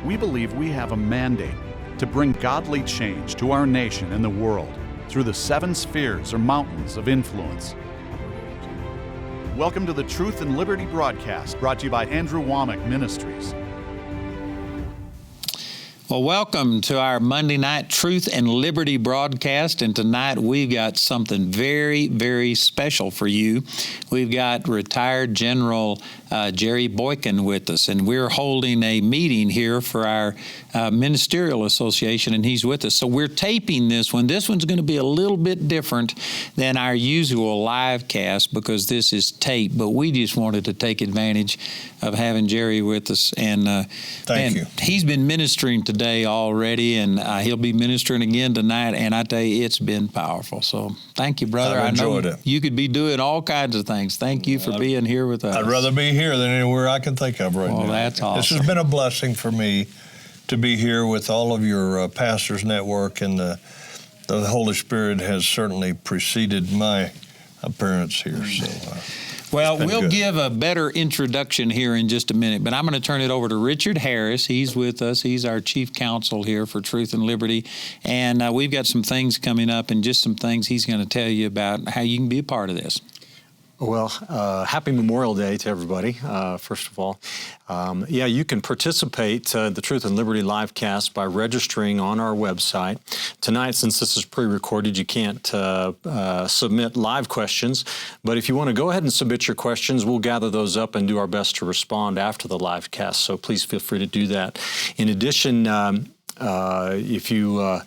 We believe we have a mandate to bring godly change to our nation and the world through the 7 spheres or mountains of influence. Welcome to the Truth and Liberty broadcast, brought to you by Andrew Wommack Ministries. Well, welcome to our Monday night Truth and Liberty broadcast, and tonight we've got something very, very special for you. We've got retired General Jerry Boykin with us, and we're holding a meeting here for our ministerial association, and he's with us. So we're taping this one. This one's going to be a little bit different than our usual live cast because this is taped, but we just wanted to take advantage of having Jerry with us. And Thank you. He's been ministering today already, and he'll be ministering again tonight, and I tell you, it's been powerful. So thank you, brother. I've enjoyed it. You could be doing all kinds of things. Thank you for being here with us. I'd rather be here than anywhere I can think of right now. Well, that's awesome. This has been a blessing for me to be here with all of your pastors network, and the Holy Spirit has certainly preceded my appearance here. So. Well, we'll give a better introduction here in just a minute, but I'm going to turn it over to Richard Harris. He's with us. He's our chief counsel here for Truth and Liberty, and we've got some things coming up and just some things he's going to tell you about how you can be a part of this. Well, happy Memorial Day to everybody, first of all. You can participate in the Truth and Liberty live cast by registering on our website. Tonight, since this is pre-recorded, you can't submit live questions, but if you want to go ahead and submit your questions, we'll gather those up and do our best to respond after the live cast, so please feel free to do that. In addition, if you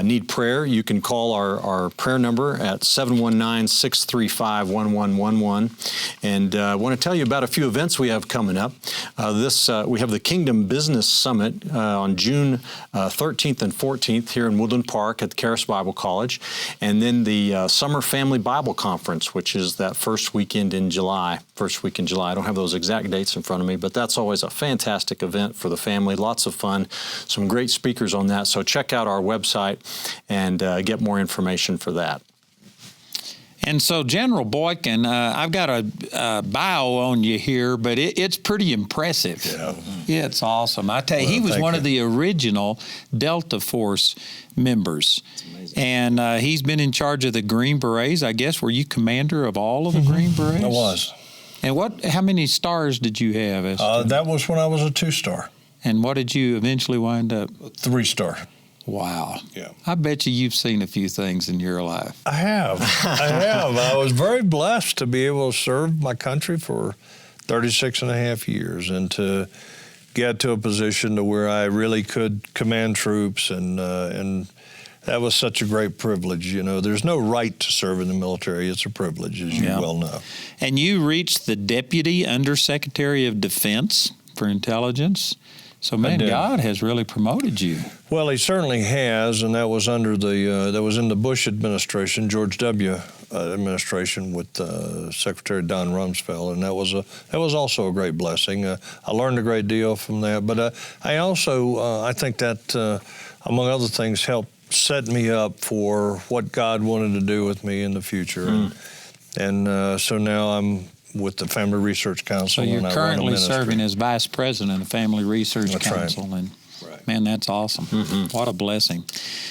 need prayer, you can call our prayer number at 719-635-1111. And I want to tell you about a few events we have coming up. We have the Kingdom Business Summit on June 13th and 14th here in Woodland Park at the Charis Bible College. And then the Summer Family Bible Conference, which is that first week in July. I don't have those exact dates in front of me, but that's always a fantastic event for the family. Lots of fun, some great speakers on that. So check out our website and get more information for that. And so, General Boykin, I've got a bio on you here, but it's pretty impressive. Yeah. It's awesome. I tell you, he was one of the original Delta Force members. And he's been in charge of the Green Berets. I guess, were you commander of all of the Green Berets? I was. And how many stars did you have? That was when I was a 2-star. And what did you eventually wind up? 3-star. Wow. Yeah. I bet you've seen a few things in your life. I have. I was very blessed to be able to serve my country for 36 and a half years and to get to a position to where I really could command troops, and that was such a great privilege. You know, there's no right to serve in the military. It's a privilege, as you well know. And you reached the Deputy Undersecretary of Defense for Intelligence. So, man, God has really promoted you. Well, he certainly has, and that was under that was in the Bush administration, George W. administration with Secretary Don Rumsfeld, and that was also a great blessing. I learned a great deal from that, but I also I think that among other things helped set me up for what God wanted to do with me in the future, and so now I'm with the Family Research Council. So you're currently serving as Vice President of Family Research Council. Right. And man, that's awesome. What a blessing.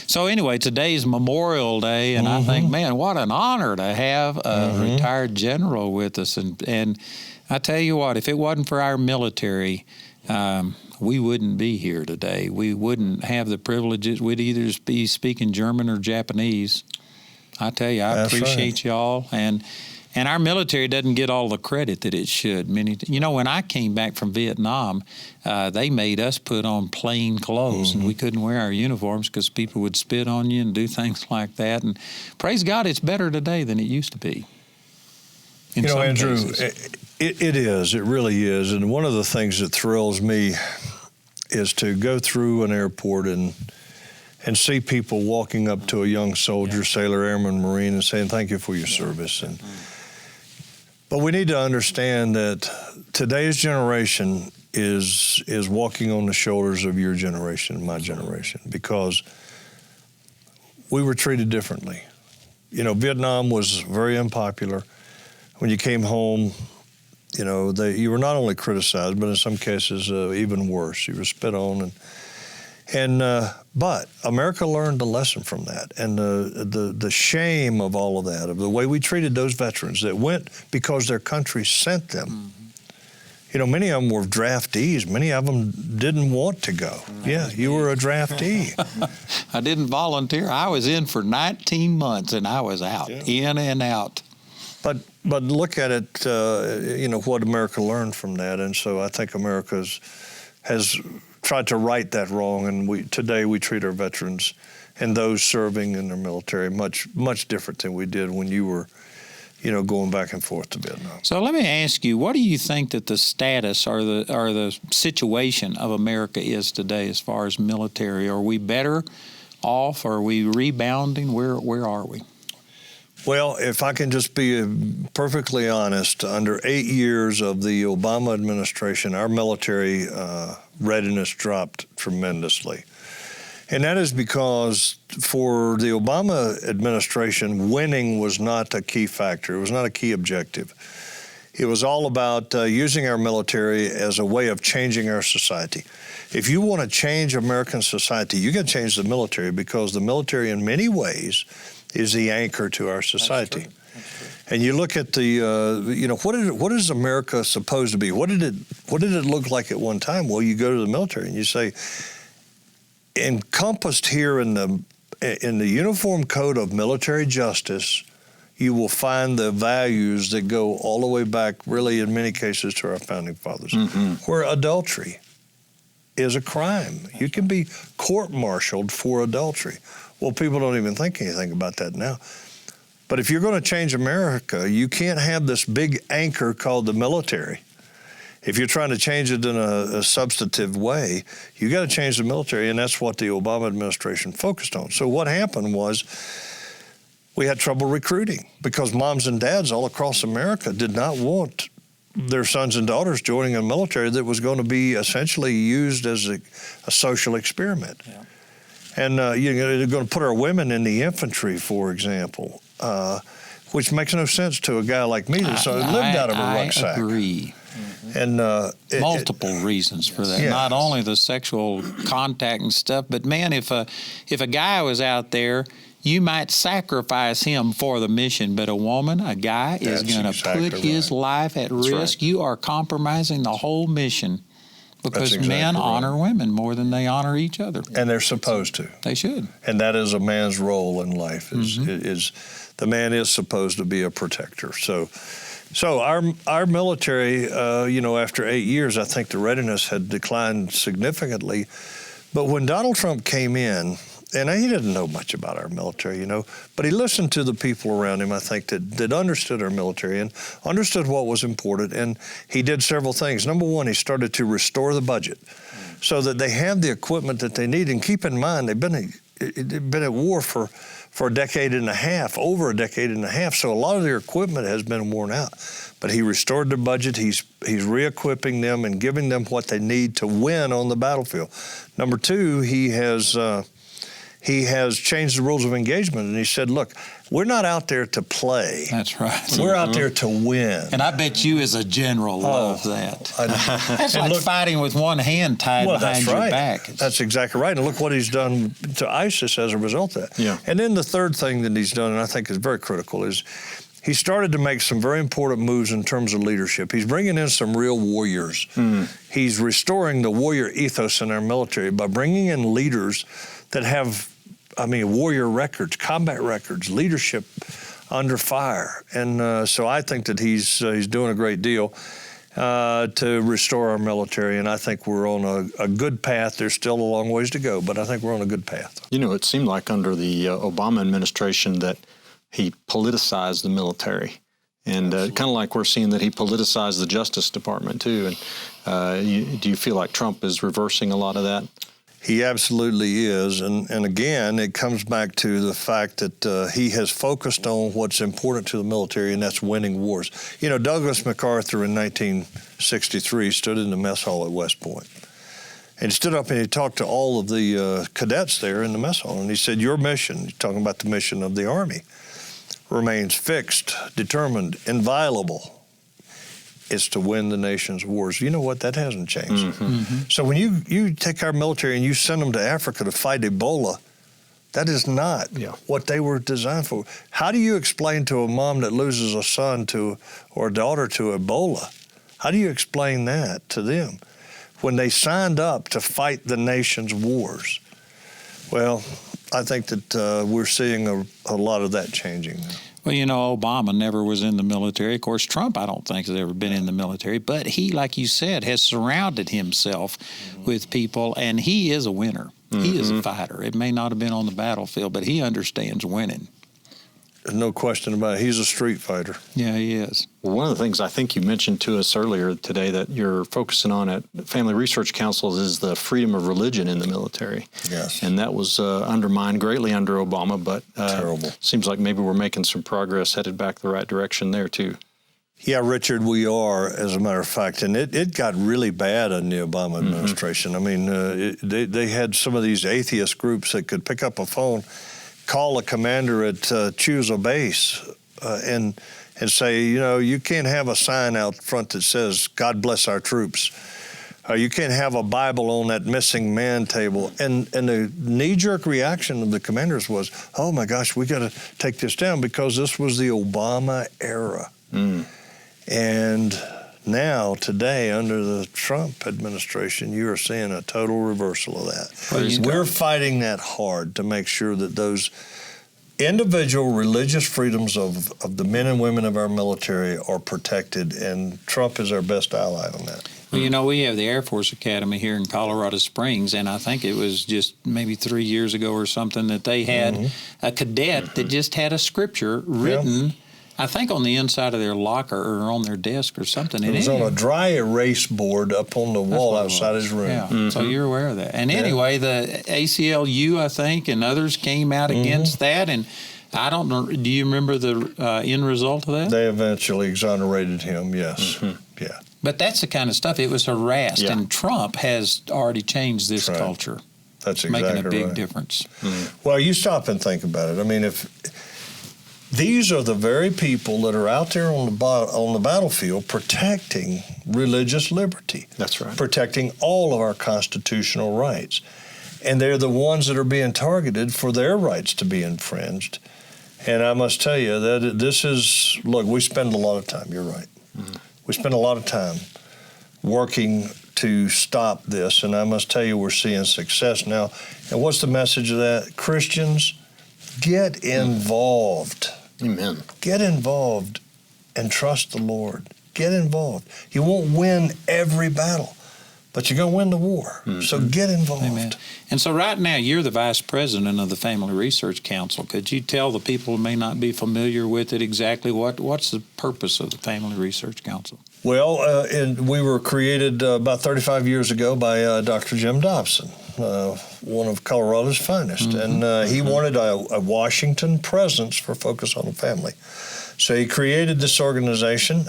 So anyway, today's Memorial Day, and I think, man, what an honor to have a retired general with us. And I tell you what, if it wasn't for our military, we wouldn't be here today. We wouldn't have the privileges. We'd either be speaking German or Japanese. I tell you, I appreciate y'all. And our military doesn't get all the credit that it should. When I came back from Vietnam, they made us put on plain clothes, and we couldn't wear our uniforms because people would spit on you and do things like that. And praise God, it's better today than it used to be. Andrew, it is. It really is. And one of the things that thrills me is to go through an airport and see people walking up to a young soldier, sailor, airman, Marine, and saying, "Thank you for your service." But we need to understand that today's generation is walking on the shoulders of your generation, my generation, because we were treated differently. Vietnam was very unpopular. When you came home, you were not only criticized, but in some cases even worse. You were spit on, but America learned a lesson from that, and the shame of all of that, of the way we treated those veterans that went because their country sent them. Mm-hmm. Many of them were draftees. Many of them didn't want to go. Yeah, you were a draftee. I didn't volunteer. I was in for 19 months, and I was out, in and out. But look at it, what America learned from that, and so I think America has tried to right that wrong, and today we treat our veterans and those serving in their military much different than we did when you were, going back and forth to Vietnam. So let me ask you, what do you think that the status or the situation of America is today as far as military? Are we better off? Are we rebounding? Where are we? Well, if I can just be perfectly honest, under 8 years of the Obama administration, our military readiness dropped tremendously. And that is because for the Obama administration, winning was not a key factor. It was not a key objective. It was all about using our military as a way of changing our society. If you want to change American society, you got to change the military, because the military in many ways is the anchor to our society. That's true. And you look at what is America supposed to be? What did it look like at one time? Well, you go to the military and you say, encompassed here in the Uniform Code of Military Justice, you will find the values that go all the way back, really in many cases, to our founding fathers, where adultery is a crime. You can be court-martialed for adultery. Well, people don't even think anything about that now. But if you're going to change America, you can't have this big anchor called the military. If you're trying to change it in a substantive way, you got to change the military, and that's what the Obama administration focused on. So what happened was we had trouble recruiting, because moms and dads all across America did not want their sons and daughters joining a military that was going to be essentially used as a social experiment. Yeah. And they're going to put our women in the infantry, for example, which makes no sense to a guy like me that lived out of a rucksack. I agree. And multiple reasons for that. Yeah. Not only the sexual contact and stuff, but man, if a guy was out there, you might sacrifice him for the mission, but a guy is going to put his life at risk. Right. You are compromising the whole mission, because men honor women more than they honor each other. And they're supposed to. They should. And that is a man's role in life. Is the man is supposed to be a protector. So our military, after 8 years, I think the readiness had declined significantly. But when Donald Trump came in, and he didn't know much about our military, but he listened to the people around him, I think, that understood our military and understood what was important, and he did several things. Number one, he started to restore the budget so that they have the equipment that they need. And keep in mind, they've been at war for a decade and a half, over a decade and a half, so a lot of their equipment has been worn out. But he restored the budget. He's re-equipping them and giving them what they need to win on the battlefield. Number two, he has changed the rules of engagement, and he said, look, we're not out there to play. That's right. We're out there to win. And I bet you as a general love that. That's like fighting with one hand tied behind your back. That's exactly right. And look what he's done to ISIS as a result of that. Yeah. And then the third thing that he's done, and I think is very critical, is he started to make some very important moves in terms of leadership. He's bringing in some real warriors. He's restoring the warrior ethos in our military by bringing in leaders that have, warrior records, combat records, leadership under fire. And so I think that he's doing a great deal to restore our military, and I think we're on a good path. There's still a long ways to go, but I think we're on a good path. It seemed like under the Obama administration that he politicized the military. And kind of like we're seeing that he politicized the Justice Department, too. And do you feel like Trump is reversing a lot of that? He absolutely is. And again, it comes back to the fact that he has focused on what's important to the military, and that's winning wars. Douglas MacArthur in 1963 stood in the mess hall at West Point. And he stood up and he talked to all of the cadets there in the mess hall. And he said, your mission, talking about the mission of the Army, remains fixed, determined, inviolable. it's to win the nation's wars. You know what? That hasn't changed. So when you take our military and you send them to Africa to fight Ebola, that is not what they were designed for. How do you explain to a mom that loses a son or a daughter to Ebola? How do you explain that to them when they signed up to fight the nation's wars? Well, I think that we're seeing a lot of that changing now. Well, you know, Obama never was in the military. Of course, Trump, I don't think, has ever been in the military. But he, like you said, has surrounded himself with people, and he is a winner. He is a fighter. It may not have been on the battlefield, but he understands winning. No question about it. He's a street fighter. Yeah, he is. Well, one of the things I think you mentioned to us earlier today that you're focusing on at Family Research Council is the freedom of religion in the military. Yes. And that was undermined greatly under Obama, but terrible. Seems like maybe we're making some progress headed back the right direction there, too. Yeah, Richard, we are, as a matter of fact, and it got really bad in the Obama administration. I mean, they had some of these atheist groups that could pick up a phone, call a commander at choose a base, and say, you know, you can't have a sign out front that says, God bless our troops. You can't have a Bible on that missing man table. And the knee-jerk reaction of the commanders was, oh, my gosh, we got to take this down because this was the Obama era. And now, today, under the Trump administration, you are seeing a total reversal of that. Well, we're fighting that hard to make sure that those individual religious freedoms of the men and women of our military are protected, and Trump is our best ally on that. Well, you know, we have the Air Force Academy here in Colorado Springs, and I think it was just maybe 3 years ago or something that they had a cadet that just had a scripture written, I think, on the inside of their locker or on their desk or something. It was on a dry erase board up on the wall outside his room. Yeah, so you're aware of that. And anyway, the ACLU, I think, and others came out against that, and I don't know, do you remember the end result of that? They eventually exonerated him, yes. Yeah. But that's the kind of stuff. It was harassed, and Trump has already changed this culture. That's exactly making a big right. difference. Well, you stop and think about it. I mean, if these are the very people that are out there on the battlefield protecting religious liberty. That's right. Protecting all of our constitutional rights. And they're the ones that are being targeted for their rights to be infringed. And I must tell you that this is, look, we spend a lot of time, you're right. We spend a lot of time working to stop this, and I must tell you we're seeing success now. And what's the message of that? Christians, get involved. Amen. Get involved and trust the Lord. Get involved. You won't win every battle, but you're going to win the war. So get involved. Amen. And so right now, you're the vice president of the Family Research Council. Could you tell the people who may not be familiar with it exactly what's the purpose of the Family Research Council? Well, and we were created about 35 years ago by Dr. Jim Dobson, one of Colorado's finest. And he wanted a Washington presence for Focus on the Family. So he created this organization,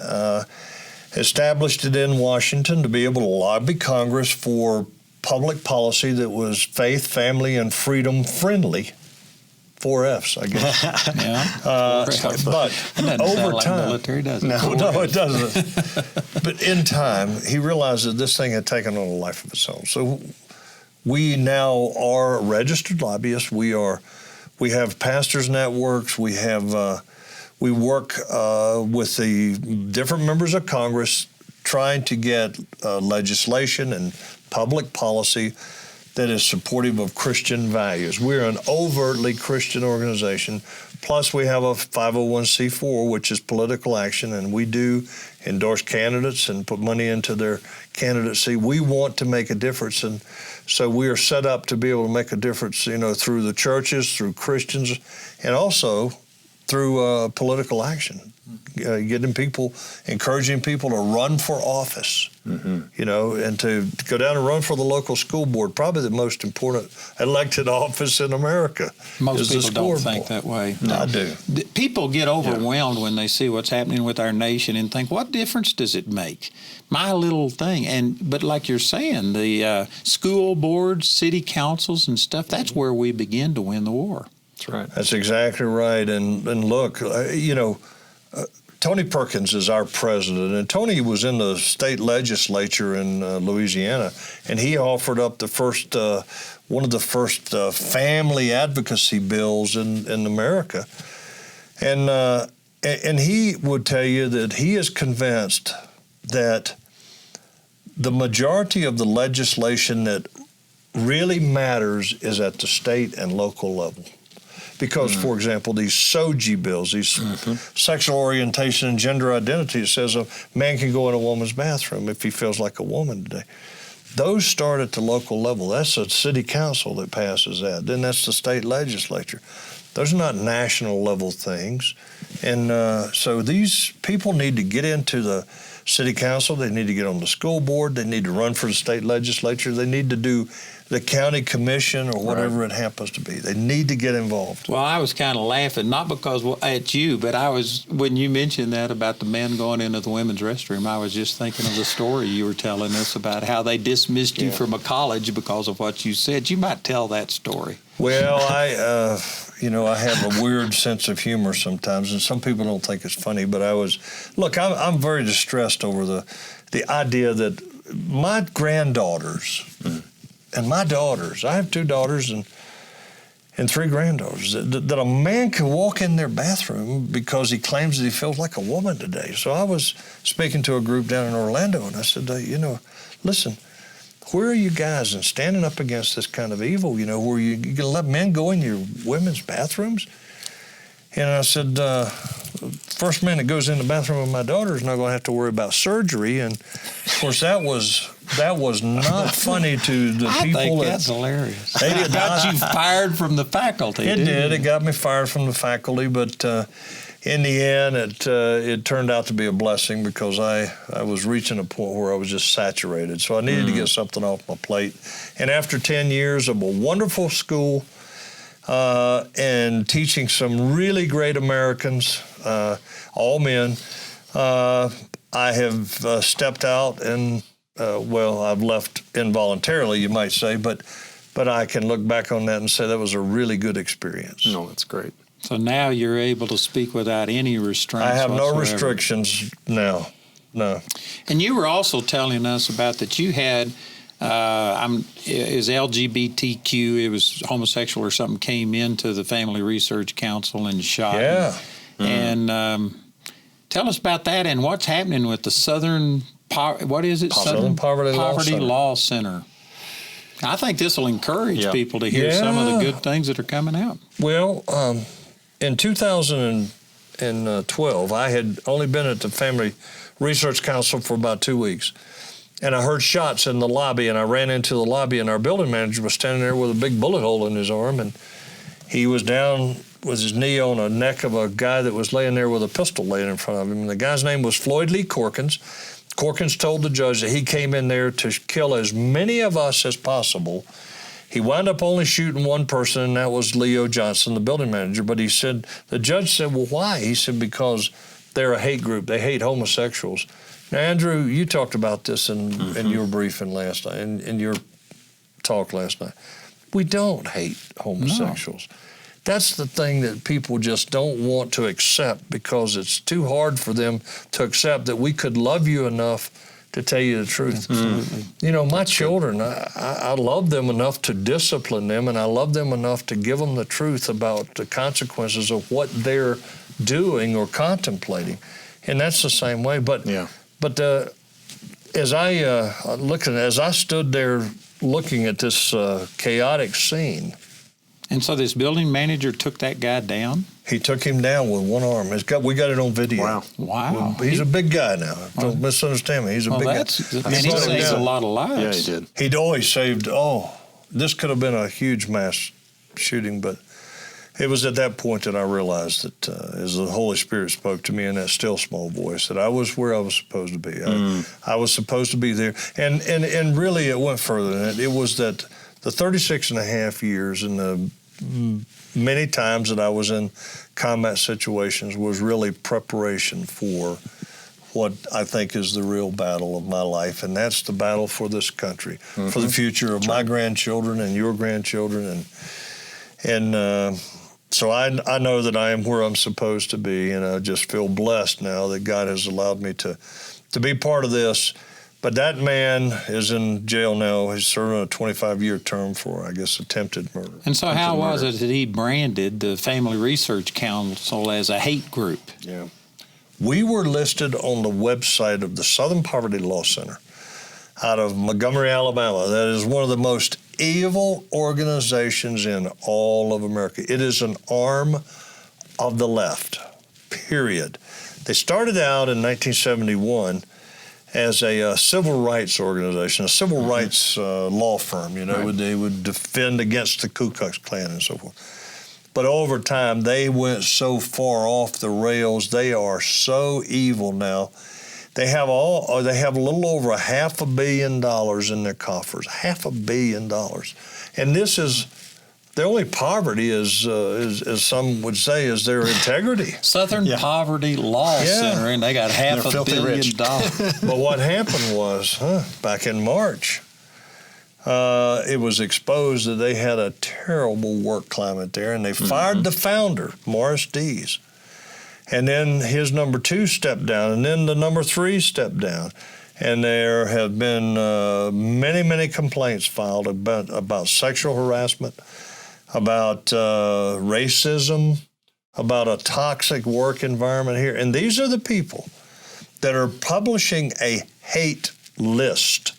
established it in Washington to be able to lobby Congress for public policy that was faith, family, and freedom friendly. 4 F's, I guess. But over time, military, does it? No, it doesn't. But in time, he realized that this thing had taken on a life of its own. So we now are registered lobbyists. We have pastors' networks. We work with the different members of Congress trying to get legislation and public policy that is supportive of Christian values. We're an overtly Christian organization. Plus, we have a 501c4, which is political action, and we do endorse candidates and put money into their candidacy. We want to make a difference, and so we are set up to be able to make a difference, through the churches, through Christians, and also through political action. Encouraging people to run for office, and to go down and run for the local school board, probably the most important elected office in America. Most people don't think that way. No. I do. People get overwhelmed when they see what's happening with our nation and think, what difference does it make? My little thing. But like you're saying, the school boards, city councils and stuff, that's where we begin to win the war. That's right. That's exactly right. And look, Tony Perkins is our president, and Tony was in the state legislature in Louisiana, and he offered up the first, one of the first family advocacy bills in America, and he would tell you that he is convinced that the majority of the legislation that really matters is at the state and local level. Because, for example, these SOGI bills, these sexual orientation and gender identity, it says a man can go in a woman's bathroom if he feels like a woman today. Those start at the local level. That's the city council that passes that. Then that's the state legislature. Those are not national level things. And so these people need to get into the city council. They need to get on the school board. They need to run for the state legislature. They need to do the county commission or whatever it happens to be. They need to get involved. Well, I was kind of laughing, not because at you, but I was, when you mentioned that about the men going into the women's restroom, I was just thinking of the story you were telling us about how they dismissed you from a college because of what you said. You might tell that story. Well, I have a weird sense of humor sometimes, and some people don't think it's funny, but I'm very distressed over the idea that my granddaughters and my daughters, I have 2 daughters and 3 granddaughters, that a man can walk in their bathroom because he claims that he feels like a woman today. So I was speaking to a group down in Orlando, and I said, listen, where are you guys in standing up against this kind of evil, where you going to let men go in your women's bathrooms? And I said, first man that goes in the bathroom with my daughter is not going to have to worry about surgery. And, of course, that was not funny to the people. I think that's hilarious. It got you fired from the faculty. It did. It got me fired from the faculty, but in the end, it turned out to be a blessing because I was reaching a point where I was just saturated. So I needed to get something off my plate. And after 10 years of a wonderful school and teaching some really great Americans, all men, I have stepped out and, I've left involuntarily, you might say, but I can look back on that and say that was a really good experience. No, that's great. So now you're able to speak without any restraints. I have whatsoever. no restrictions now. No. And you were also telling us about that you had, is LGBTQ, it was homosexual or something, came into the Family Research Council and shot. Yeah. And tell us about that and what's happening with the Southern Poverty Law Center. I think this will encourage people to hear some of the good things that are coming out. Well, in 2012, I had only been at the Family Research Council for about 2 weeks. And I heard shots in the lobby, and I ran into the lobby, and our building manager was standing there with a big bullet hole in his arm, and he was down with his knee on the neck of a guy that was laying there with a pistol laying in front of him. And the guy's name was Floyd Lee Corkins. Corkins told the judge that he came in there to kill as many of us as possible. He wound up only shooting one person, and that was Leo Johnson, the building manager. But he said, the judge said, well, why? He said, because they're a hate group. They hate homosexuals. Now, Andrew, you talked about this in your briefing last night, in your talk last night. We don't hate homosexuals. No. That's the thing that people just don't want to accept because it's too hard for them to accept that we could love you enough to tell you the truth. Absolutely. My children, I love them enough to discipline them, and I love them enough to give them the truth about the consequences of what they're doing or contemplating. And that's the same way. But as I stood there looking at this chaotic scene. And so this building manager took that guy down? He took him down with one arm. We got it on video. Wow. He's a big guy now. Don't misunderstand me. He's a big guy. And he saved a lot of lives. Yeah, he did. He'd always saved, this could have been a huge mass shooting, but it was at that point that I realized that as the Holy Spirit spoke to me in that still small voice, that I was where I was supposed to be. I was supposed to be there. And really it went further than that. It was that the 36 and a half years and the many times that I was in combat situations was really preparation for what I think is the real battle of my life, and that's the battle for this country, for the future of my grandchildren and your grandchildren, and So I know that I am where I'm supposed to be, and I just feel blessed now that God has allowed me to be part of this. But that man is in jail now. He's serving a 25-year term for, I guess, attempted murder. And so how was it that he branded the Family Research Council as a hate group? Yeah. We were listed on the website of the Southern Poverty Law Center out of Montgomery, Alabama. That is one of the most evil organizations in all of America. It is an arm of the left, period. They started out in 1971 as a civil rights organization, a civil rights law firm. You know, they would defend against the Ku Klux Klan and so forth. But over time, they went so far off the rails. They are so evil now. They have a little over $500 million in their coffers, $500 million, and this is their only poverty is as some would say, is their integrity. Southern Poverty Law Center, and they got $500 million. But what happened was, back in March, it was exposed that they had a terrible work climate there, and they fired the founder, Morris Dees. And then his number 2 stepped down, and then the number 3 stepped down. And there have been many, many complaints filed about sexual harassment, about racism, about a toxic work environment here. And these are the people that are publishing a hate list.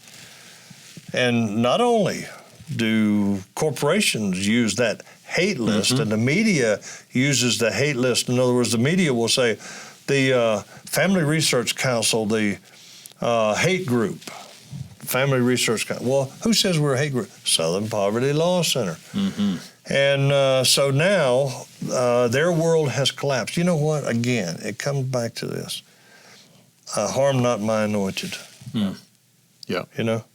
And not only do corporations use that hate list, and the media uses the hate list. In other words, the media will say, the Family Research Council, the hate group, Family Research Council. Well, who says we're a hate group? Southern Poverty Law Center. And so now their world has collapsed. You know what? Again, it comes back to this. Harm not my anointed. Yeah. You know?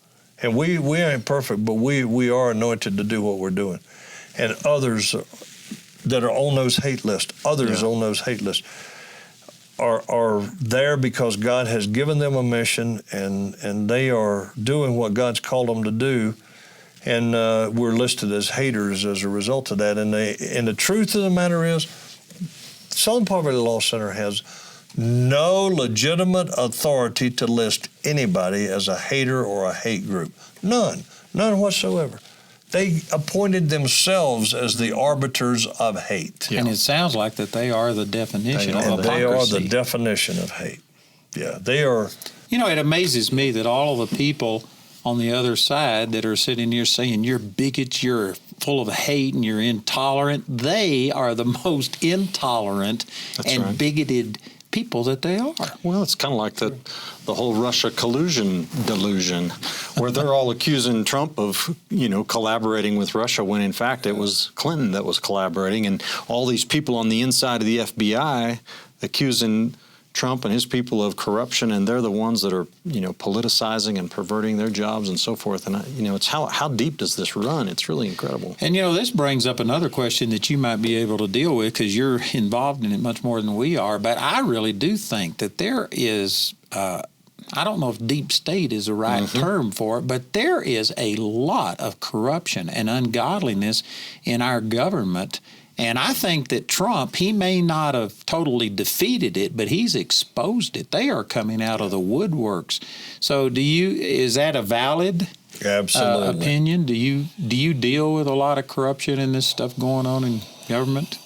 And we ain't perfect, but we are anointed to do what we're doing. And others that are on those hate lists, on those hate lists, are there because God has given them a mission, and they are doing what God's called them to do, and we're listed as haters as a result of that. And the truth of the matter is, Southern Poverty Law Center has no legitimate authority to list anybody as a hater or a hate group. None whatsoever. They appointed themselves as the arbiters of hate. And it sounds like that they are the definition of hypocrisy. They are the definition of hate. Yeah, they are. You know, it amazes me that all of the people on the other side that are sitting here saying you're bigots, you're full of hate, and you're intolerant, they are the most intolerant bigoted people that they are. Well, it's kind of like the whole Russia collusion delusion, where they're all accusing Trump of, collaborating with Russia, when in fact it was Clinton that was collaborating, and all these people on the inside of the FBI accusing Trump and his people of corruption, and they're the ones that are, politicizing and perverting their jobs and so forth. And, it's how deep does this run? It's really incredible. And, this brings up another question that you might be able to deal with because you're involved in it much more than we are. But I really do think that there is, I don't know if deep state is the right term for it, but there is a lot of corruption and ungodliness in our government. And I think that Trump, he may not have totally defeated it, but he's exposed it. They are coming out of the woodworks. So is that a valid opinion? Do you deal with a lot of corruption and this stuff going on in government?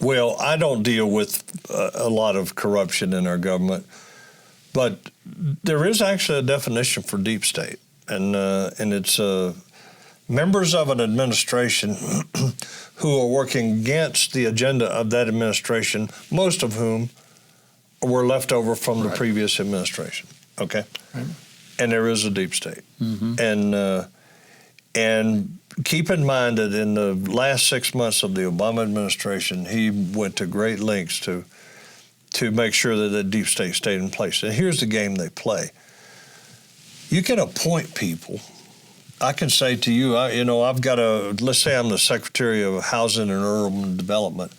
Well, I don't deal with a lot of corruption in our government, but there is actually a definition for deep state, and it's members of an administration who are working against the agenda of that administration, most of whom were left over from the previous administration. Okay, and there is a deep state, and keep in mind that in the last 6 months of the Obama administration, he went to great lengths to make sure that the deep state stayed in place. And here's the game they play: you can appoint people. I can say to you, I've got let's say I'm the Secretary of Housing and Urban Development.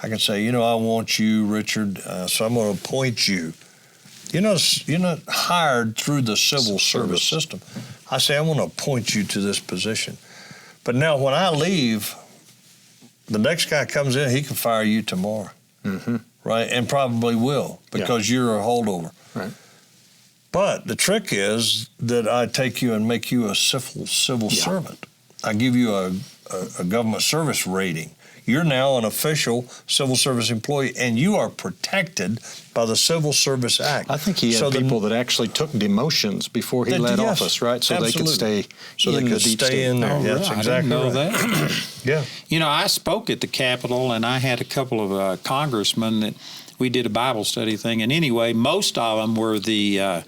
I can say, I want you, Richard, so I'm going to appoint you. You're not hired through the civil service system. I say, I'm going to appoint you to this position. But now when I leave, the next guy comes in, he can fire you tomorrow, right? And probably will, because you're a holdover. Right. But the trick is that I take you and make you a civil servant. I give you a government service rating. You're now an official civil service employee, and you are protected by the Civil Service Act. I think he had people that actually took demotions before he led office, right? So absolutely. They could stay so in they could the deep stay state. in there. Oh, That's right. exactly I didn't know right. that. Yeah. You know, I spoke at the Capitol, and I had a couple of congressmen that we did a Bible study thing. And anyway, most of them were the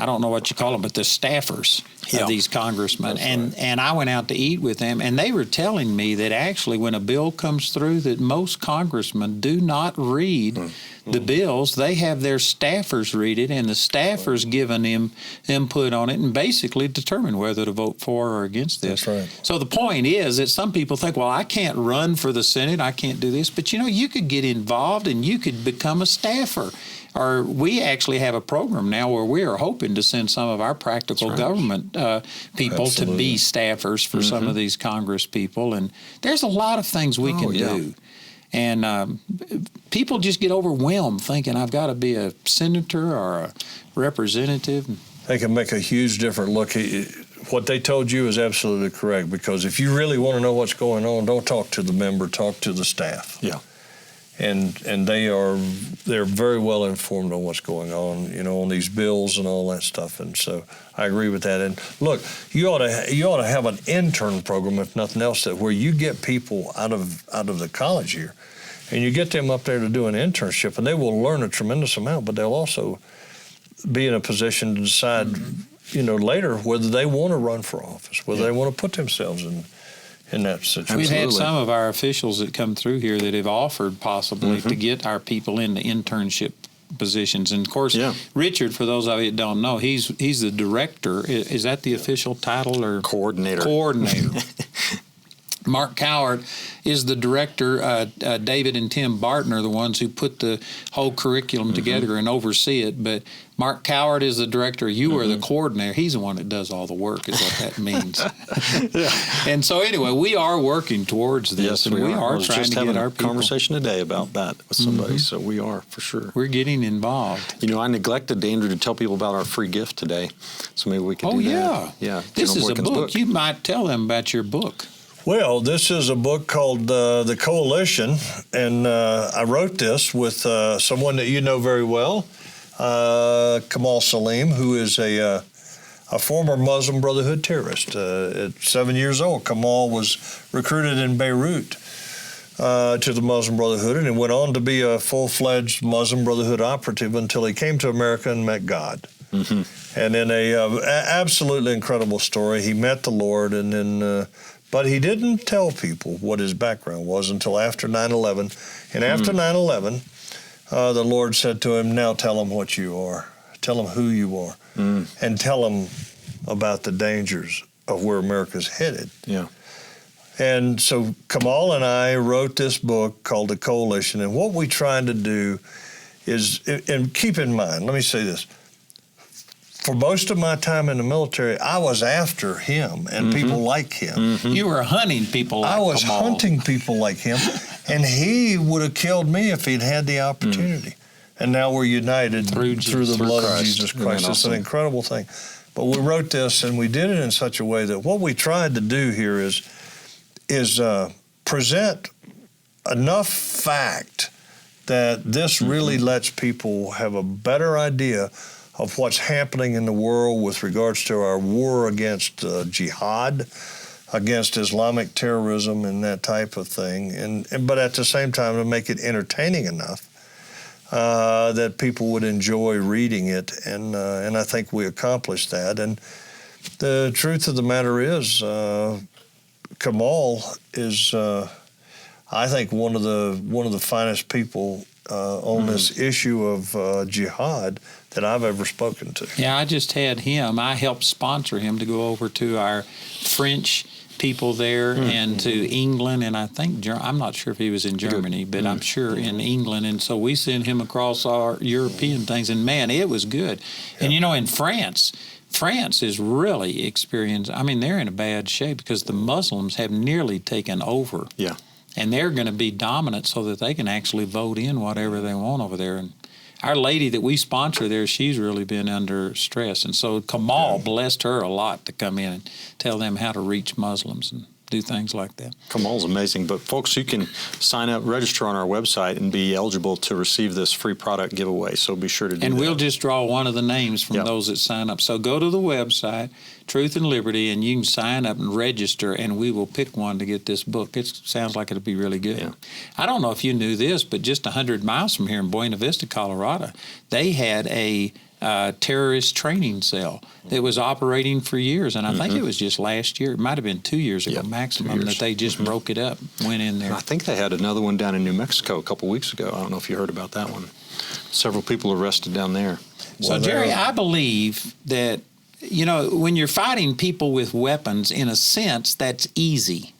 I don't know what you call them, but the staffers of these congressmen. And I went out to eat with them, and they were telling me that actually when a bill comes through, that most congressmen do not read the bills. They have their staffers read it, and the staffers giving them input on it and basically determine whether to vote for or against this. That's right. So the point is that some people think, well, I can't run for the Senate, I can't do this. But, you know, you could get involved and you could become a staffer. Or we actually have a program now where we are hoping to send some of our practical government people to be staffers for some of these Congress people. And there's a lot of things we can do. And people just get overwhelmed thinking I've got to be a senator or a representative. They can make a huge difference. Look, what they told you is absolutely correct, because if you really want to know what's going on, don't talk to the member, talk to the staff. Yeah. And they're very well informed on what's going on, you know, on these bills and all that stuff. And so I agree with that. And look, you ought to have an intern program, if nothing else, that where you get people out of the college year, and you get them up there to do an internship, and they will learn a tremendous amount, but they'll also be in a position to decide, you know, later whether they want to run for office, whether they want to put themselves in that situation. We've had some of our officials that come through here that have offered possibly to get our people into internship positions. And of course, Richard, for those of you that don't know, he's the director. Is that the official title, or coordinator? Mark Coward is the director. David and Tim Barton are the ones who put the whole curriculum together and oversee it. But Mark Coward is the director. You are the coordinator. He's the one that does all the work, is what that means. And so anyway, we are working towards this. Yes, and we are just trying to having get our a people. conversation today about that with somebody. So we are, for sure. We're getting involved. You know, I neglected, Andrew, to tell people about our free gift today. So maybe we could do that. Yeah. This General is a Boykin's book. You might tell them about your book. Well, this is a book called The Coalition, and I wrote this with someone that you know very well, Kamal Salim, who is a former Muslim Brotherhood terrorist. At 7 years old, Kamal was recruited in Beirut to the Muslim Brotherhood, and went on to be a full-fledged Muslim Brotherhood operative until he came to America and met God. And in a absolutely incredible story, he met the Lord, and then but he didn't tell people what his background was until after 9/11. And after 9/11, the Lord said to him, now tell them what you are. Tell them who you are. And tell them about the dangers of where America's headed. Yeah. And so Kamal and I wrote this book called The Coalition. And what we tried to do is, and keep in mind, let me say this. For most of my time in the military, I was after him and people like him. You were hunting people like I was Kamal. hunting people like him, and he would have killed me if he'd had the opportunity. And now we're united through the blood of Jesus Christ. It's an incredible thing. But we wrote this, and we did it in such a way that what we tried to do here is present enough fact that this really lets people have a better idea of what's happening in the world with regards to our war against jihad, against Islamic terrorism and that type of thing, but at the same time to make it entertaining enough that people would enjoy reading it, and I think we accomplished that. And the truth of the matter is, Kamal is, I think, one of the finest people on this issue of jihad that I've ever spoken to. Yeah, I just had him. I helped sponsor him to go over to our French people there and to England, and I think I'm not sure if he was in Germany, but I'm sure in England. And so we sent him across our European things, and man, it was good. Yeah. And you know, in France is really experienced. I mean, they're in a bad shape because the Muslims have nearly taken over. Yeah. and they're going to be dominant so that they can actually vote in whatever they want over there. And our lady that we sponsor there, she's really been under stress. And so Kamal blessed her a lot to come in and tell them how to reach Muslims and do things like that. Kamal's amazing. But folks, you can sign up, register on our website, and be eligible to receive this free product giveaway. So be sure to do that. And we'll just draw one of the names from those that sign up. So go to the website, Truth and Liberty, and you can sign up and register, and we will pick one to get this book. It sounds like it'll be really good. Yeah. I don't know if you knew this, but just 100 miles from here in Buena Vista, Colorado, they had a terrorist training cell that was operating for years, and I think it was just last year. It might have been 2 years ago maximum that they just broke it up, went in there. I think they had another one down in New Mexico a couple weeks ago. I don't know if you heard about that one. Several people arrested down there. So, Jerry, I believe that, you know, when you're fighting people with weapons, in a sense, that's easy.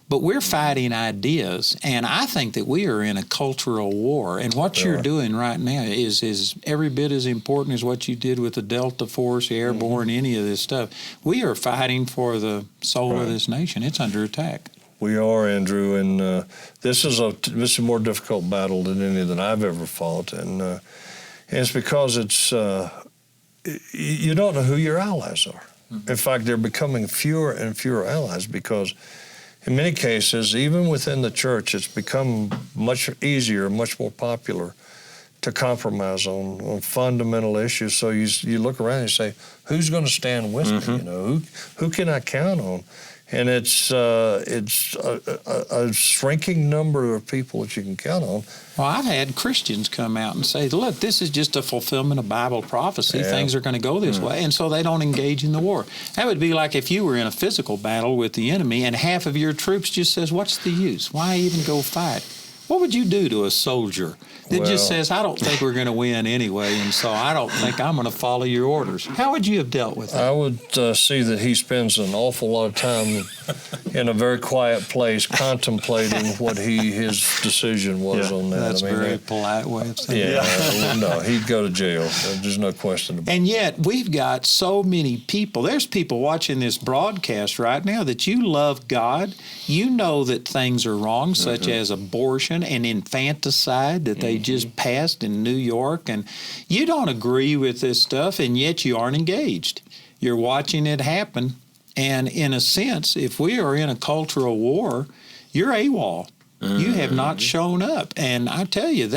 But we're fighting ideas, and I think that we are in a cultural war. And what you're doing right now is every bit as important as what you did with the Delta Force, Airborne, any of this stuff. We are fighting for the soul of this nation. It's under attack. We are, Andrew, and this is a more difficult battle than any that I've ever fought, and it's because it's you don't know who your allies are. In fact, they're becoming fewer and fewer allies because, in many cases, even within the church, it's become much easier, much more popular to compromise on fundamental issues. So you look around and you say, who's going to stand with me? You know, who can I count on? And it's a shrinking number of people that you can count on. Well, I've had Christians come out and say, look, this is just a fulfillment of Bible prophecy. Things are going to go this way. And so they don't engage in the war. That would be like if you were in a physical battle with the enemy and half of your troops just says, what's the use? Why even go fight? What would you do to a soldier that just says, I don't think we're going to win anyway, and so I don't think I'm going to follow your orders? How would you have dealt with that? I would see that he spends an awful lot of time in a very quiet place contemplating what his decision was on that. That's a very polite way of saying it. No, he'd go to jail. There's no question about it. And yet we've got so many people. There's people watching this broadcast right now that you love God. You know that things are wrong, such as abortion and infanticide that they just passed in New York, and you don't agree with this stuff, and yet you aren't engaged. You're watching it happen, and in a sense, if we are in a cultural war, you're AWOL. You have not shown up, and I tell you,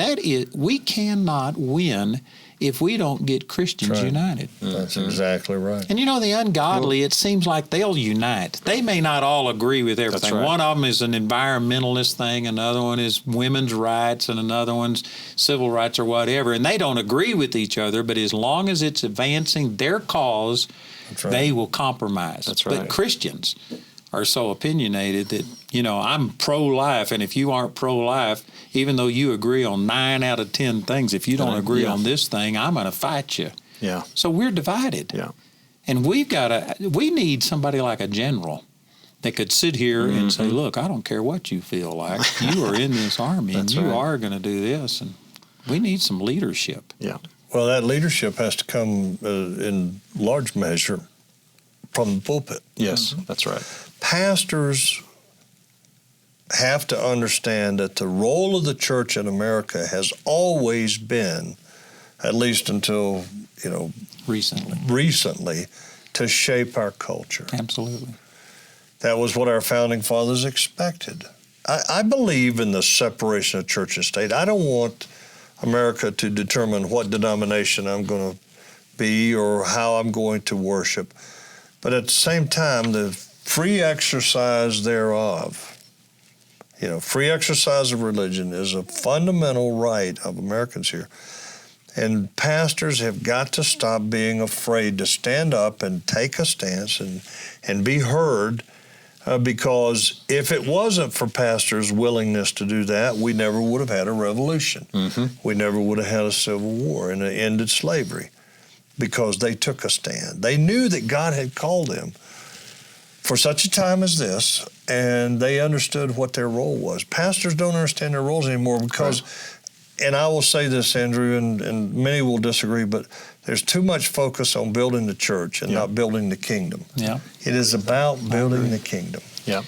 we cannot win if we don't get Christians united. That's exactly right. And you know, the ungodly, it seems like they'll unite. They may not all agree with everything. That's right. One of them is an environmentalist thing, another one is women's rights, and another one's civil rights or whatever. And they don't agree with each other, but as long as it's advancing their cause, they will compromise. That's right. But Christians are so opinionated that, you know, I'm pro-life, and if you aren't pro-life, even though you agree on 9 out of 10 things, if you don't agree on this thing, I'm going to fight you. Yeah. So we're divided. Yeah. And we need somebody like a general that could sit here and say, look, I don't care what you feel like. You are in this army, and you are going to do this, and we need some leadership. Yeah. Well, that leadership has to come in large measure from the pulpit. Yes, that's right. Pastors have to understand that the role of the church in America has always been, at least until, recently, to shape our culture. Absolutely. That was what our founding fathers expected. I believe in the separation of church and state. I don't want America to determine what denomination I'm going to be or how I'm going to worship. But at the same time, the free exercise thereof, free exercise of religion is a fundamental right of Americans here. And pastors have got to stop being afraid to stand up and take a stance and be heard, because if it wasn't for pastors' willingness to do that, we never would have had a revolution. We never would have had a civil war and ended slavery, because they took a stand. They knew that God had called them for such a time as this, and they understood what their role was. Pastors don't understand their roles anymore because, and I will say this, Andrew, and many will disagree, but there's too much focus on building the church and not building the kingdom. Yeah. It is about building the kingdom. Yeah.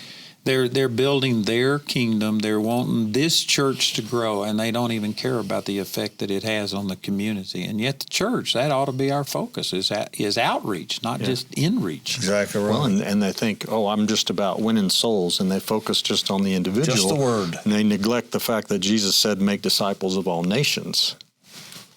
They're building their kingdom. They're wanting this church to grow, and they don't even care about the effect that it has on the community. And yet the church, that ought to be our focus, is outreach, not just inreach. Exactly right. Well, and they think, I'm just about winning souls, and they focus just on the individual. Just the word. And they neglect the fact that Jesus said, make disciples of all nations.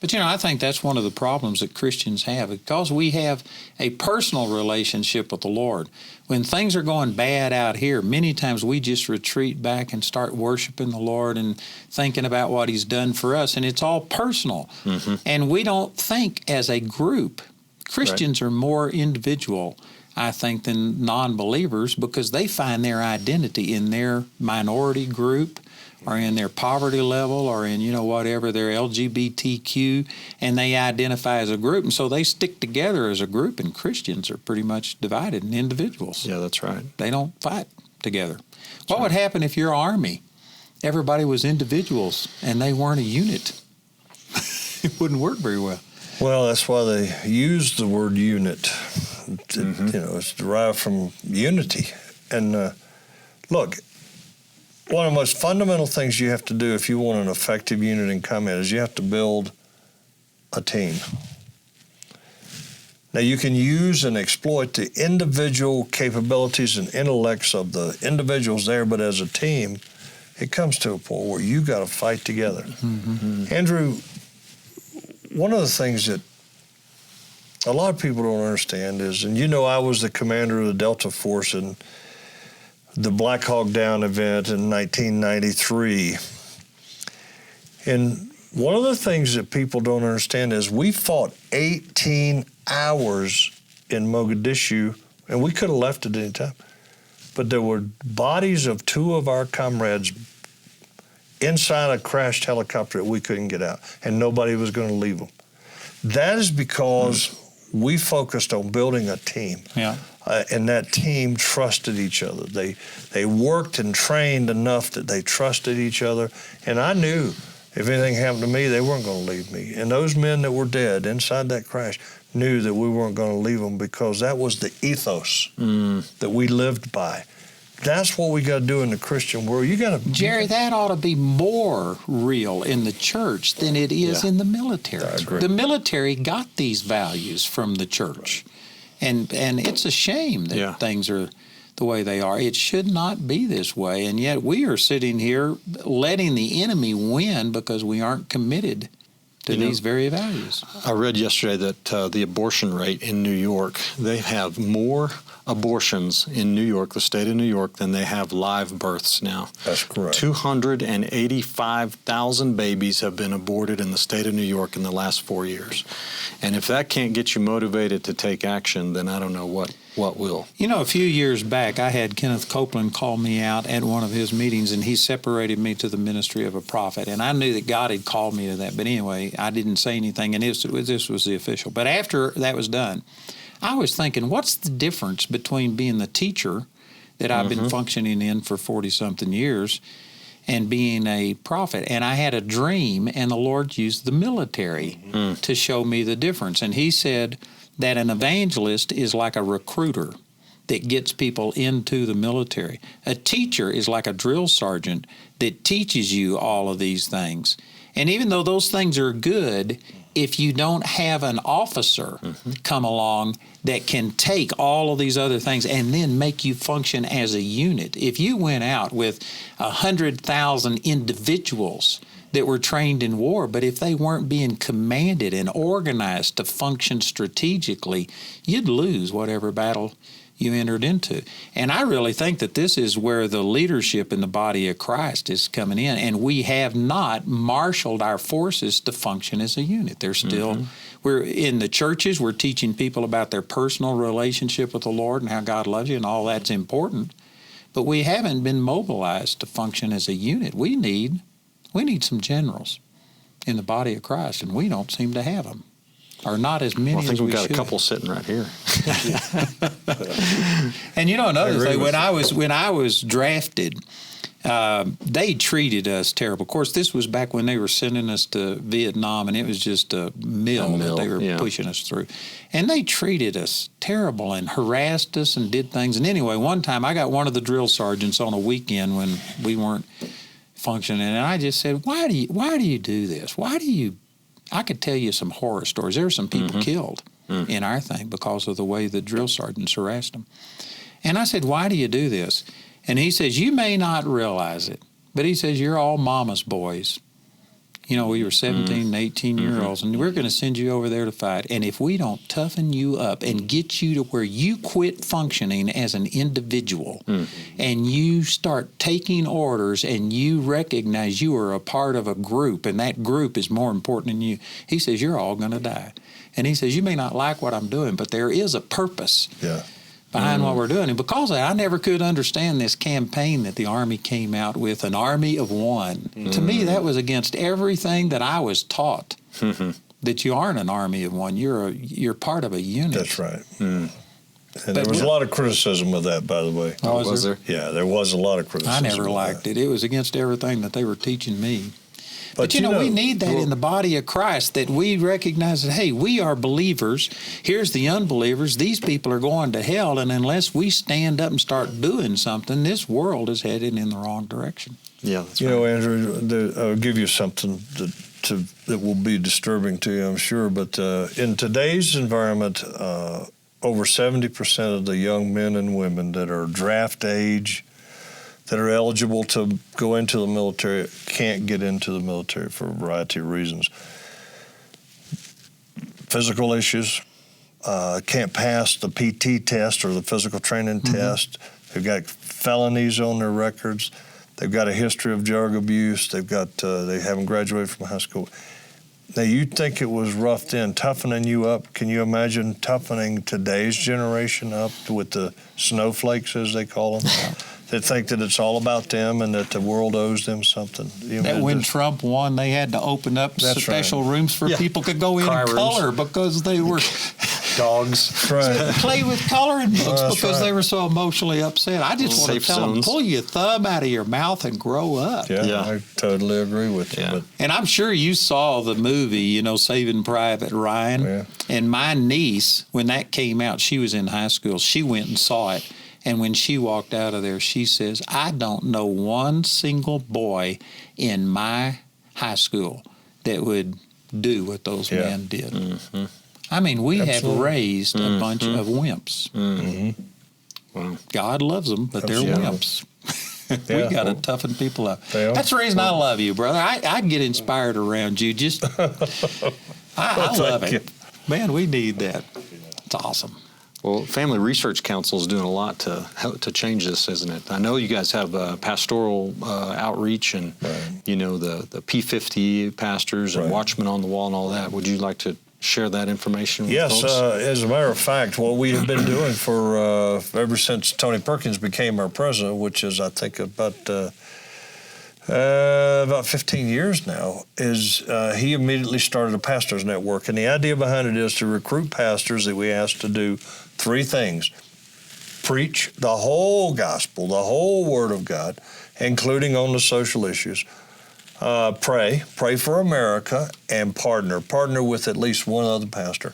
But, I think that's one of the problems that Christians have, because we have a personal relationship with the Lord. When things are going bad out here, many times we just retreat back and start worshiping the Lord and thinking about what He's done for us, and it's all personal. Mm-hmm. And we don't think as a group. Christians are more individual, I think, than non-believers, because they find their identity in their minority group, or in their poverty level, or in, whatever, their LGBTQ, and they identify as a group, and so they stick together as a group, and Christians are pretty much divided in individuals. Yeah, that's right. They don't fight together. What would happen if your army, everybody was individuals, and they weren't a unit? It wouldn't work very well. Well, that's why they use the word unit. It's derived from unity. And look, one of the most fundamental things you have to do if you want an effective unit in combat is you have to build a team. Now, you can use and exploit the individual capabilities and intellects of the individuals there, but as a team, it comes to a point where you got to fight together. Mm-hmm. Andrew, one of the things that a lot of people don't understand is, and I was the commander of the Delta Force in the Black Hawk Down event in 1993. And one of the things that people don't understand is we fought 18 hours in Mogadishu, and we could have left at any time. But there were bodies of two of our comrades inside a crashed helicopter that we couldn't get out, and nobody was going to leave them. That is because we focused on building a team. Yeah. And that team trusted each other. They worked and trained enough that they trusted each other. And I knew if anything happened to me, they weren't going to leave me. And those men that were dead inside that crash knew that we weren't going to leave them, because that was the ethos that we lived by. That's what we got to do in the Christian world. You got to, Jerry, that ought to be more real in the church than it is in the military. I agree. The military got these values from the church, and it's a shame that things are the way they are. It should not be this way, and yet we are sitting here letting the enemy win because we aren't committed to these very values. I read yesterday that the abortion rate in New York, they have more abortions in New York, the state of New York, than they have live births now. That's correct. 285,000 babies have been aborted in the state of New York in the last 4 years. And if that can't get you motivated to take action, then I don't know what will. A few years back, I had Kenneth Copeland call me out at one of his meetings, and he separated me to the ministry of a prophet. And I knew that God had called me to that. But anyway, I didn't say anything, and this was the official. But after that was done, I was thinking, what's the difference between being the teacher that I've been functioning in for 40-something years and being a prophet? And I had a dream, and the Lord used the military to show me the difference. And He said that an evangelist is like a recruiter that gets people into the military. A teacher is like a drill sergeant that teaches you all of these things. And even though those things are good, if you don't have an officer come along that can take all of these other things and then make you function as a unit. If you went out with 100,000 individuals that were trained in war, but if they weren't being commanded and organized to function strategically, you'd lose whatever battle you entered into. And I really think that this is where the leadership in the body of Christ is coming in, and we have not marshaled our forces to function as a unit. They're still, we're in the churches, we're teaching people about their personal relationship with the Lord and how God loves you, and all that's important, but we haven't been mobilized to function as a unit. We need some generals in the body of Christ, and we don't seem to have them. Or not as many as we should. I think we've got a couple sitting right here. And another thing, when I was drafted, They treated us terrible. Of course, this was back when they were sending us to Vietnam, and it was just a mill that they were pushing us through. And they treated us terrible and harassed us and did things. And anyway, one time I got one of the drill sergeants on a weekend when we weren't functioning, and I just said, why do you do this? I could tell you some horror stories. There were some people killed in our thing because of the way the drill sergeants harassed them. And I said, why do you do this? And he says, you may not realize it, but he says, you're all mama's boys. You know, we were 17 and 18-year-olds, and we're going to send you over there to fight. And if we don't toughen you up and get you to where you quit functioning as an individual and you start taking orders and you recognize you are a part of a group and that group is more important than you, he says, you're all going to die. And he says, you may not like what I'm doing, but there is a purpose behind what we're doing. And because of that, I never could understand this campaign that the Army came out with, an army of one. To me, that was against everything that I was taught, that you aren't an army of one. You're part of a unit. That's right. And there was a lot of criticism of that, by the way. Oh, was there? Yeah, there was a lot of criticism. I never liked it. It was against everything that they were teaching me. But you know, we need that in the body of Christ, that we recognize that, hey, we are believers. Here's the unbelievers. These people are going to hell, and unless we stand up and start doing something, this world is headed in the wrong direction. Yeah, that's right. You know, Andrew, I'll give you something that will be disturbing to you, I'm sure, but in today's environment, over 70% of the young men and women that are draft age, that are eligible to go into the military, can't get into the military for a variety of reasons. Physical issues, can't pass the PT test or the physical training test. They've got felonies on their records. They've got a history of drug abuse. They haven't graduated from high school. Now, you'd think it was rough then, toughening you up. Can you imagine toughening today's generation up with the snowflakes, as they call them? That think that it's all about them and that the world owes them something. That when Trump won, they had to open up special rooms for people could go in and color because they were dogs. Play with coloring books because they were so emotionally upset. I just want to tell them, pull your thumb out of your mouth and grow up. Yeah. I totally agree with you. But. And I'm sure you saw the movie, you know, Saving Private Ryan. Yeah. And my niece, when that came out, she was in high school. She went and saw it. And when she walked out of there, she says, I don't know one single boy in my high school that would do what those men did. I mean, we have raised a bunch of wimps. Well, God loves them, but they're wimps. We got to toughen people up. That's the reason I love you, brother. I get inspired around you. Just, I love it. Man, we need that. It's awesome. Well, Family Research Council is doing a lot to change this, isn't it? I know you guys have pastoral outreach and, you know, the P50 pastors and Watchmen on the Wall and all that. Would you like to share that information with folks? Yes, as a matter of fact, what we have been doing for ever since Tony Perkins became our president, which is, I think, about 15 years now, is he immediately started a pastors network. And the idea behind it is to recruit pastors that we asked to do three things: preach the whole gospel, the whole word of God, including on the social issues. Pray for America, and partner with at least one other pastor.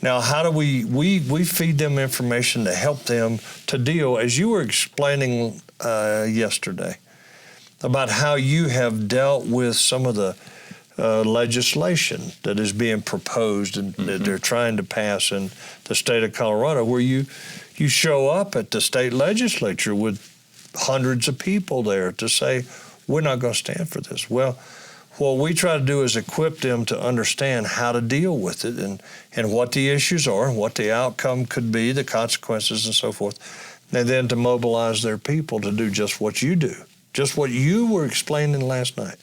Now, how do we feed them information to help them to deal, as you were explaining yesterday, about how you have dealt with some of the legislation that is being proposed and that they're trying to pass in the state of Colorado, where you show up at the state legislature with hundreds of people there to say, we're not going to stand for this. Well, what we try to do is equip them to understand how to deal with it and what the issues are and what the outcome could be, the consequences and so forth, and then to mobilize their people to do just what you do, just what you were explaining last night,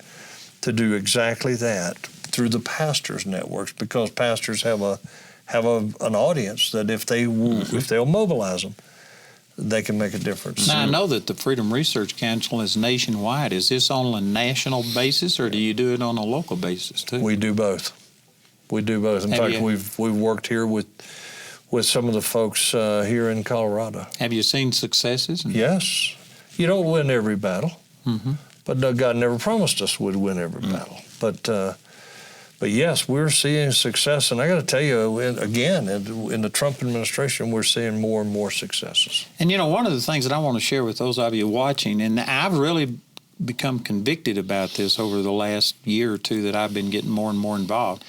to do exactly that through the pastors' networks, because pastors have an audience that if they'll mobilize them, they can make a difference. Now, I know that the Freedom Research Council is nationwide. Is this on a national basis, or do you do it on a local basis, too? We do both. In fact, we've worked here with some of the folks here in Colorado. Have you seen successes? Yes. You don't win every battle. But God never promised us we'd win every battle. But yes, we're seeing success, and I got to tell you, again, in the Trump administration, we're seeing more and more successes. And one of the things that I want to share with those of you watching, and I've really become convicted about this over the last year or two that I've been getting more and more involved,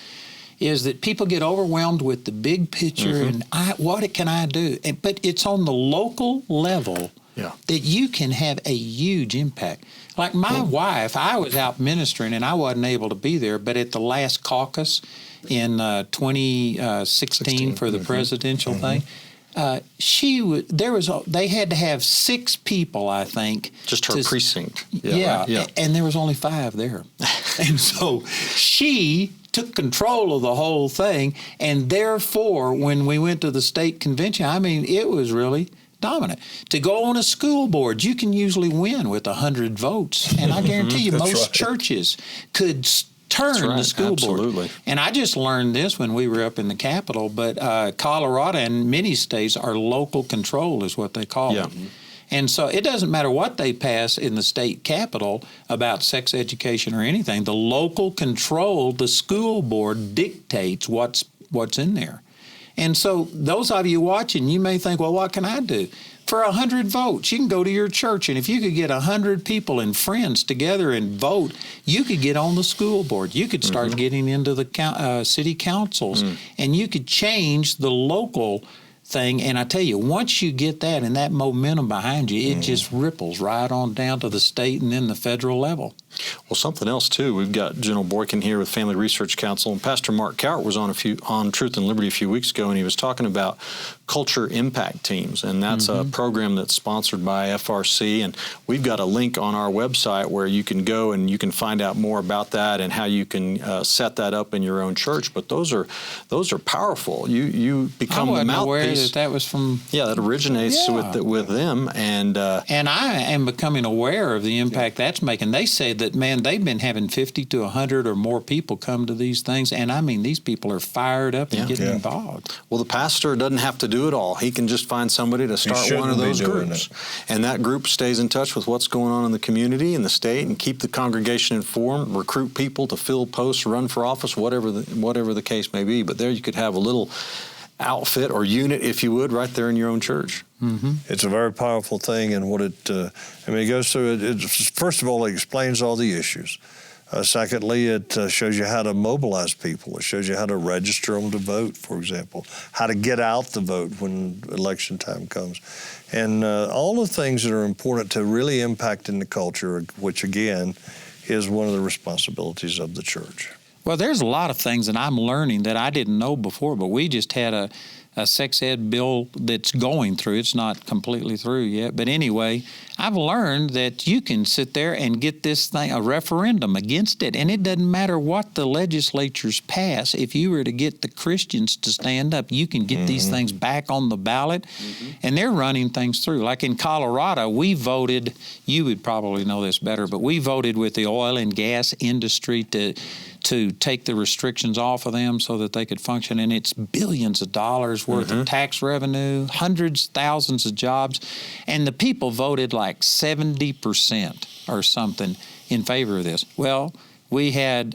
is that people get overwhelmed with the big picture and what can I do? But it's on the local level that you can have a huge impact. Like my wife, I was out ministering and I wasn't able to be there, but at the last caucus in 2016 for the presidential thing, they had to have 6 people, I think. Just her precinct. And there was only 5 there. And so she took control of the whole thing, and therefore, when we went to the state convention, I mean, it was really dominant. To go on a school board, you can usually win with 100 votes, and I guarantee you most churches could turn the school board. And I just learned this when we were up in the Capitol, but Colorado and many states are local control is what they call it. And so it doesn't matter what they pass in the state capitol about sex education or anything. The local control, the school board dictates what's in there. And so those of you watching, you may think, well, what can I do? For 100 votes, you can go to your church, and if you could get 100 people and friends together and vote, you could get on the school board. You could start getting into the city councils, and you could change the local thing. And I tell you, once you get that and that momentum behind you, it just ripples right on down to the state and then the federal level. Well, something else, too. We've got General Boykin here with Family Research Council, and Pastor Mark Cowart was on Truth and Liberty a few weeks ago, and he was talking about culture impact teams, and that's a program that's sponsored by FRC, and we've got a link on our website where you can go and you can find out more about that and how you can set that up in your own church. But those are powerful. You become the mouthpiece. I wasn't aware that was from... Yeah, that originates with them, and I am becoming aware of the impact that's making. They say that, man, they've been having 50 to 100 or more people come to these things, and I mean, these people are fired up and getting involved. Well, the pastor doesn't have to do it all. He can just find somebody to start one of those groups. And that group stays in touch with what's going on in the community and the state and keep the congregation informed, recruit people to fill posts, run for office, whatever the case may be. But there you could have a little outfit or unit, if you would, right there in your own church. It's a very powerful thing, and what it goes through, first of all, it explains all the issues. Secondly, it shows you how to mobilize people. It shows you how to register them to vote, for example, how to get out the vote when election time comes. And all the things that are important to really impact in the culture, which, again, is one of the responsibilities of the church. Well, there's a lot of things that I'm learning that I didn't know before, but we just had a sex ed bill that's going through. It's not completely through yet. But anyway, I've learned that you can sit there and get this thing, a referendum against it, and it doesn't matter what the legislatures pass. If you were to get the Christians to stand up, you can get these things back on the ballot, and they're running things through. Like in Colorado, we voted, you would probably know this better, but we voted with the oil and gas industry to take the restrictions off of them so that they could function. And it's billions of dollars worth of tax revenue, hundreds, thousands of jobs. And the people voted like 70% or something in favor of this. Well, we had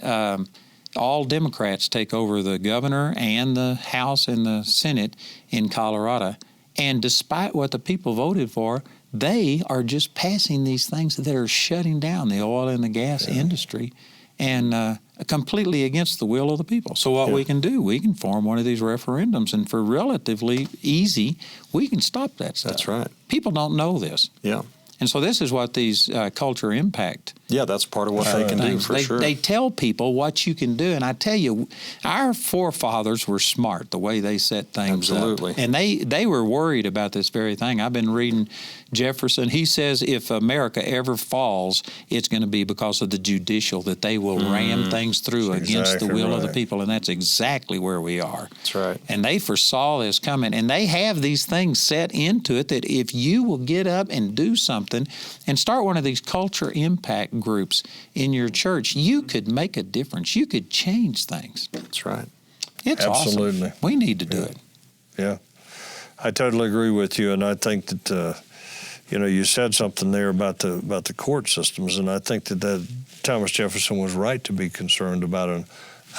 all Democrats take over the governor and the House and the Senate in Colorado. And despite what the people voted for, they are just passing these things that are shutting down the oil and the gas industry, and completely against the will of the people. So what we can do, we can form one of these referendums, and for relatively easy, we can stop that stuff. That's right. People don't know this. Yeah. And so this is what these culture impact. Yeah, that's part of what they can do, for sure. They tell people what you can do. And I tell you, our forefathers were smart the way they set things up. And they were worried about this very thing. I've been reading Jefferson. He says if America ever falls, it's going to be because of the judicial, that they will ram things through against the will of the people. And that's exactly where we are. That's right. And they foresaw this coming. And they have these things set into it that if you will get up and do something and start one of these culture impact groups in your church, you could make a difference. You could change things. That's right. It's Absolutely. Awesome. We need to do it. Yeah. I totally agree with you, and I think that, you said something there about the court systems, and I think that Thomas Jefferson was right to be concerned about an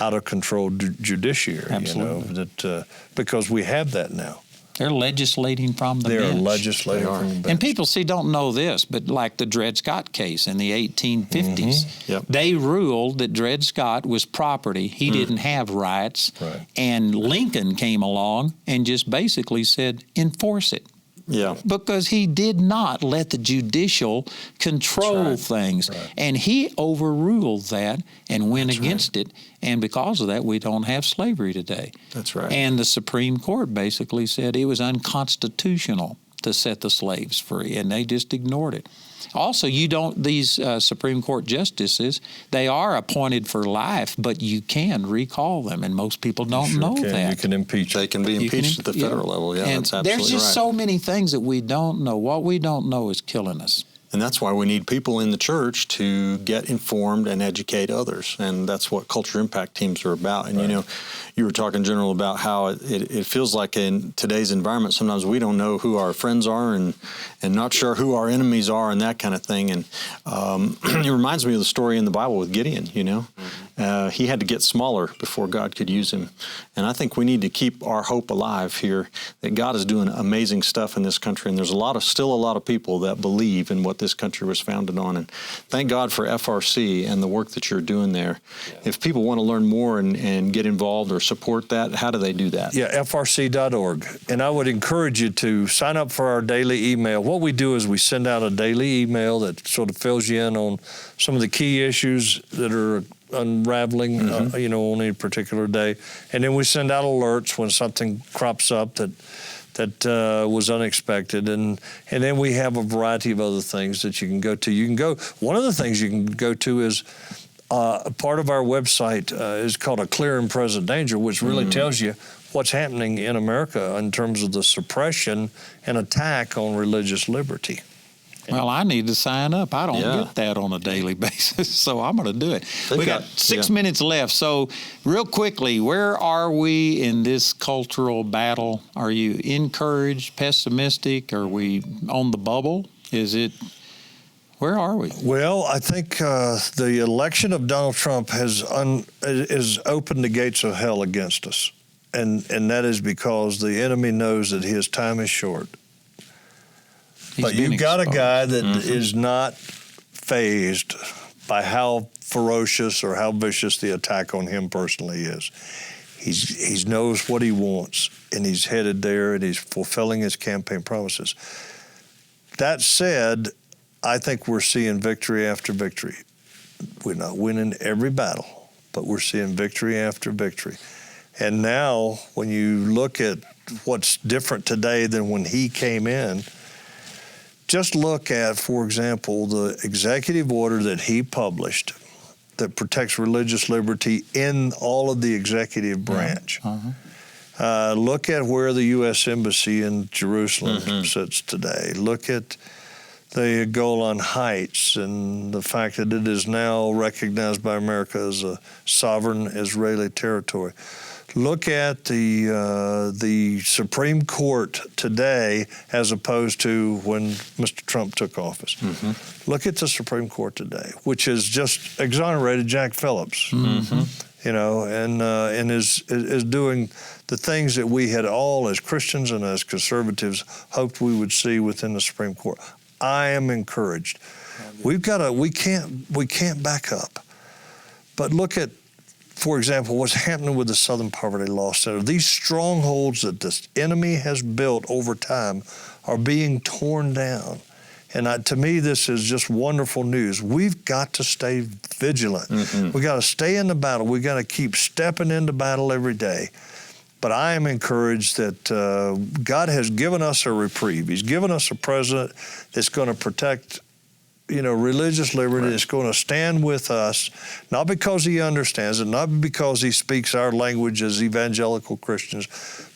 out-of-control judiciary. Absolutely. Because we have that now. They're legislating from the bench. They're legislating from the bench. And people don't know this, but like the Dred Scott case in the 1850s, Yep. they ruled that Dred Scott was property. He didn't have rights. Right. And Lincoln came along and just basically said, enforce it. Yeah. Because he did not let the judicial control things. Right. And he overruled that and went against it. And because of that, we don't have slavery today. That's right. And the Supreme Court basically said it was unconstitutional to set the slaves free, and they just ignored it. Also, these Supreme Court justices, they are appointed for life, but you can recall them, and most people don't know that. You can impeach. They can be impeached at the federal level. Yeah, and that's absolutely there's just right. so many things that we don't know. What we don't know is killing us. And that's why we need people in the church to get informed and educate others. And that's what culture impact teams are about. And, you were talking, General, about how it feels like in today's environment, sometimes we don't know who our friends are and not sure who our enemies are and that kind of thing. And it reminds me of the story in the Bible with Gideon, He had to get smaller before God could use him. And I think we need to keep our hope alive here that God is doing amazing stuff in this country. And there's still a lot of people that believe in what this country was founded on. And thank God for FRC and the work that you're doing there. Yeah. If people want to learn more and get involved or support that, how do they do that? Yeah, frc.org. And I would encourage you to sign up for our daily email. What we do is we send out a daily email that sort of fills you in on some of the key issues that are unraveling, on any particular day. And then we send out alerts when something crops up that was unexpected, and then we have a variety of other things that you can go to. One of the things you can go to is part of our website is called A Clear and Present Danger, which really tells you what's happening in America in terms of the suppression and attack on religious liberty. Well, I need to sign up. I don't get that on a daily basis, so I'm going to do it. We got 6 minutes left. So real quickly, where are we in this cultural battle? Are you encouraged, pessimistic? Are we on the bubble? Where are we? Well, I think the election of Donald Trump has opened the gates of hell against us, and that is because the enemy knows that his time is short. But you've got a guy that is not fazed by how ferocious or how vicious the attack on him personally is. He knows what he wants, and he's headed there, and he's fulfilling his campaign promises. That said, I think we're seeing victory after victory. We're not winning every battle, but we're seeing victory after victory. And now, when you look at what's different today than when he came in, just look at, for example, the executive order that he published that protects religious liberty in all of the executive branch. Look at where the U.S. Embassy in Jerusalem sits today. Look at the Golan Heights and the fact that it is now recognized by America as a sovereign Israeli territory. Look at the Supreme Court today as opposed to when Mr. Trump took office. Look at the Supreme Court today, which has just exonerated Jack Phillips, and is doing the things that we had all as Christians and as conservatives hoped we would see within the Supreme Court. I am encouraged. We can't back up. But look at, for example, what's happening with the Southern Poverty Law Center. These strongholds that this enemy has built over time are being torn down. And to me, this is just wonderful news. We've got to stay vigilant. We've got to stay in the battle. We've got to keep stepping into battle every day. But I am encouraged that God has given us a reprieve. He's given us a president that's going to protect religious liberty. Is going to stand with us, not because he understands it, not because he speaks our language as evangelical Christians,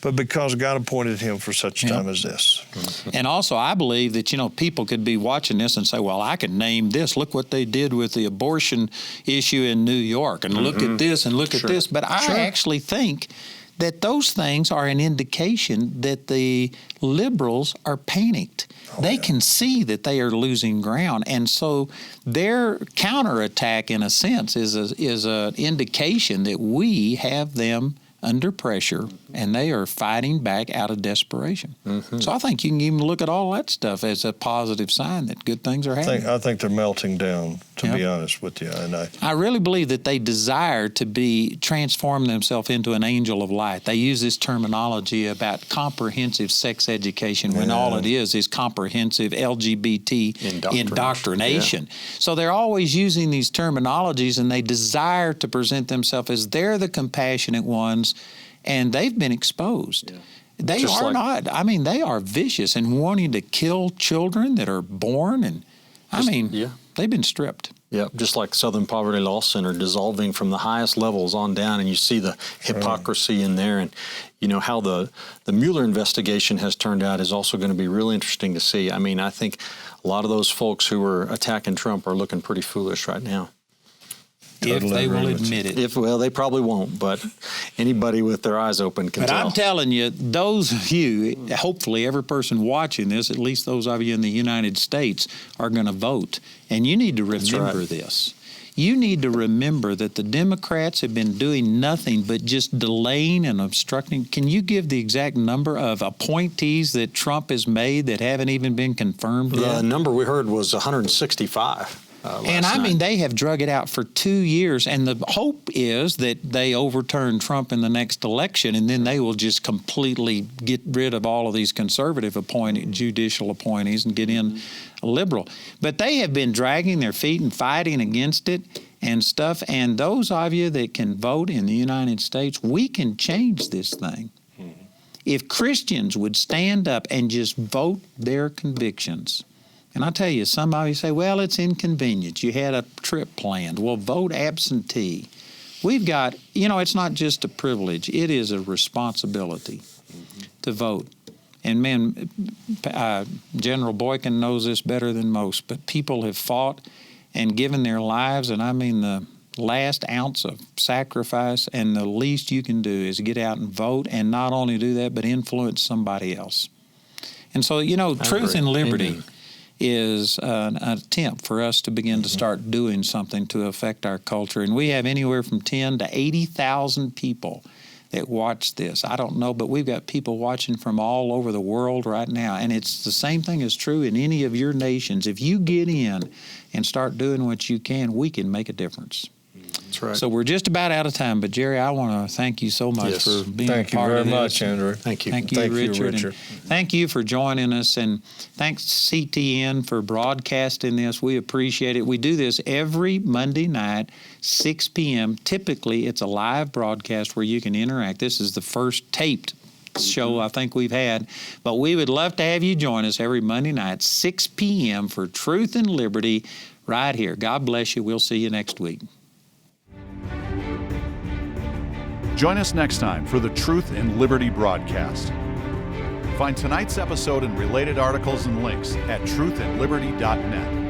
but because God appointed him for such a time as this. And also, I believe that, people could be watching this and say, well, I can name this. Look what they did with the abortion issue in New York, and look at this and look at this. But I actually think that those things are an indication that the liberals are panicked. They can see that they are losing ground, and so their counterattack, in a sense, is an indication that we have them under pressure, and they are fighting back out of desperation. So I think you can even look at all that stuff as a positive sign that good things are happening. I think they're melting down, to be honest with you. And I really believe that they desire to transform themselves into an angel of light. They use this terminology about comprehensive sex education when all it is comprehensive LGBT indoctrination. So they're always using these terminologies, and they desire to present themselves as they're the compassionate ones, and they've been exposed. They just are not. I mean, they are vicious and wanting to kill children that are born, and they've been stripped. Yeah, just like Southern Poverty Law Center dissolving from the highest levels on down, and you see the hypocrisy in there, and you know how the Mueller investigation has turned out is also going to be really interesting to see. I mean, I think a lot of those folks who were attacking Trump are looking pretty foolish right now. If they will admit it. Well, they probably won't, but anybody with their eyes open can tell. But I'm telling you, those of you, hopefully every person watching this, at least those of you in the United States, are going to vote. And you need to remember this. You need to remember that the Democrats have been doing nothing but just delaying and obstructing. Can you give the exact number of appointees that Trump has made that haven't even been confirmed yet? The number we heard was 165. And I mean, they have drug it out for 2 years, and the hope is that they overturn Trump in the next election, and then they will just completely get rid of all of these conservative judicial appointees and get in a liberal. But they have been dragging their feet and fighting against it and stuff, and those of you that can vote in the United States, we can change this thing. If Christians would stand up and just vote their convictions. And I tell you, some of you say, well, it's inconvenient. You had a trip planned. Well, vote absentee. We've got, it's not just a privilege. It is a responsibility to vote. And man, General Boykin knows this better than most, but people have fought and given their lives, and I mean the last ounce of sacrifice, and the least you can do is get out and vote, and not only do that, but influence somebody else. And so, truth and liberty is an attempt for us to begin to start doing something to affect our culture. And we have anywhere from 10 to 80,000 people that watch this. I don't know, but we've got people watching from all over the world right now. And it's the same thing is true in any of your nations. If you get in and start doing what you can, we can make a difference. That's right. So we're just about out of time, but Jerry, I want to thank you so much for being a part of this. Thank you very much, Andrew. Thank you. Thank you, Richard. Thank you for joining us, and thanks CTN for broadcasting this. We appreciate it. We do this every Monday night, 6 p.m. Typically, it's a live broadcast where you can interact. This is the first taped show I think we've had, but we would love to have you join us every Monday night, 6 p.m. for Truth and Liberty right here. God bless you. We'll see you next week. Join us next time for the Truth and Liberty broadcast. Find tonight's episode and related articles and links at truthandliberty.net.